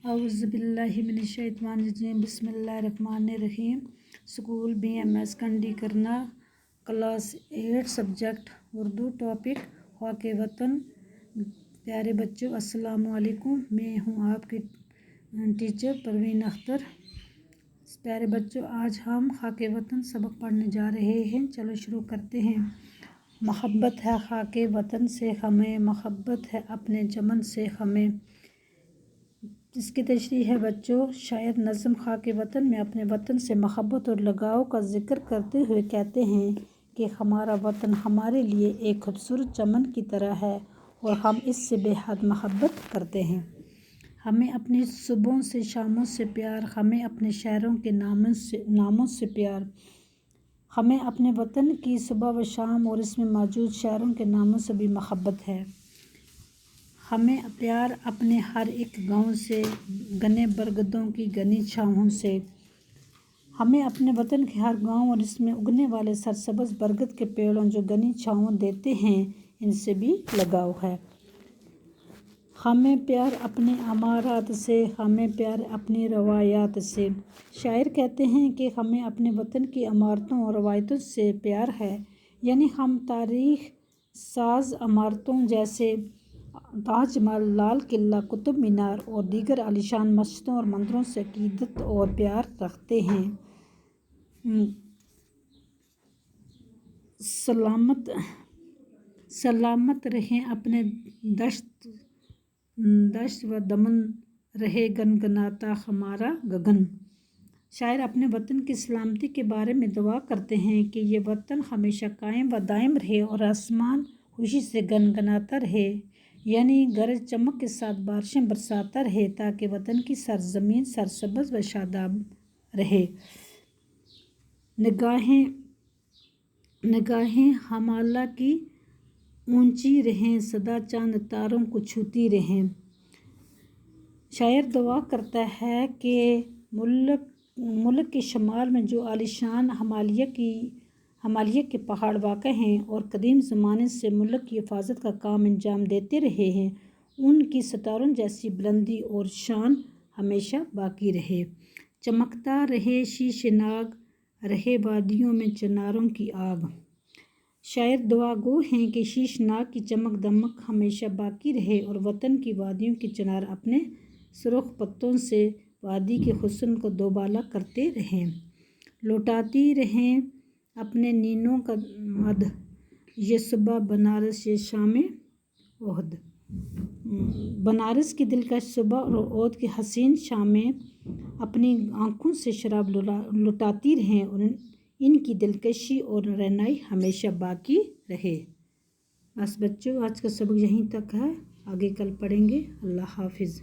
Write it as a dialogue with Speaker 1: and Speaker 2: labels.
Speaker 1: औज़ुबिल्लाहिमिनश्शैतानिर्रजीम बिस्मिल्लाहिर्रहमानिर्रहीम। School BMS कंडी करना, class 8 subject Urdu, topic खाके वतन। प्यारे बच्चों, अस्सलामु अलैकुम। मैं हूँ आपकी टीचर परवीन अख्तर। प्यारे बच्चों, आज हम खाके वतन सबक पढ़ने जा रहे हैं। चलो शुरू करते हैं। मोहब्बत है खाके वतन से हमें, मोहब्बत है अपने चमन से हमें। इसकी तशरीह है बच्चों। शायर नज़म खाके वतन में अपने वतन से मोहब्बत और लगाव का जिक्र करते हुए कहते हैं कि हमारा वतन हमारे लिए एक खूबसूरत चमन की तरह है और हम इससे बेहद मोहब्बत करते हैं। हमें अपनी सुबहों से शामों से प्यार, हमें अपने शहरों के नामों से प्यार। हमें अपने वतन की सुबह व शाम और इसमें मौजूद शहरों के नामों से भी मोहब्बत है। हमें प्यार अपने हर एक गांव से, घने बरगदों की घनी छाँवों से। हमें अपने वतन के हर गांव और इसमें उगने वाले सरसब्ज़ बरगद के पेड़ों जो घनी छाँव देते हैं, इनसे भी लगाव है। हमें प्यार अपने अमारात से, हमें प्यार अपनी रवायात से। शायर कहते हैं कि हमें अपने वतन की इमारतों और रवायतों से प्यार है, यानी हम तारीख साज इमारतों जैसे ताज महल, लाल किला, कुतुब मीनार और दीगर आलीशान मस्जिदों और मंदिरों से अकीदत और प्यार रखते हैं। सलामत रहें अपने दश्त व दमन, रहे गनगनाता हमारा गगन। शायर अपने वतन की सलामती के बारे में दुआ करते हैं कि ये वतन हमेशा कायम व दायम रहे और आसमान खुशी से गनगनाता रहे, यानी गरज चमक के साथ बारिशें बरसाता रहे, ताकि वतन की सरजमीन सरसब्ज़ व शादाब रहे। निगाहें हमाला की ऊंची रहें, सदा चांद तारों को छूती रहें। शायर दुआ करता है कि मुल्क के शुमाल में जो आलीशान हिमालय के पहाड़ वाक़ हैं और कदीम ज़माने से मुल्क की हिफाजत का काम अंजाम देते रहे हैं, उनकी सितारों जैसी बुलंदी और शान हमेशा बाकी रहे। चमकता रहे शीशनाग, रहे वादियों में चिनारों की आग। शायर दुआ गो हैं कि शीशनाग की चमक दमक हमेशा बाकी रहे और वतन की वादियों की चिनार अपने सुर्ख पत्तों से वादी के हुस्न को दोबाला करते रहें। लौटाती रहें अपने नीनों का मद, ये सुबह बनारस ये शाम ओहद। बनारस की दिलकश सुबह और ओहद की हसीन शामें अपनी आँखों से शराब लुटाती रहें और इनकी दिलकशी और रहनाई हमेशा बाकी रहे। बस बच्चों, आज का सबक यहीं तक है, आगे कल पढ़ेंगे। अल्लाह हाफिज़।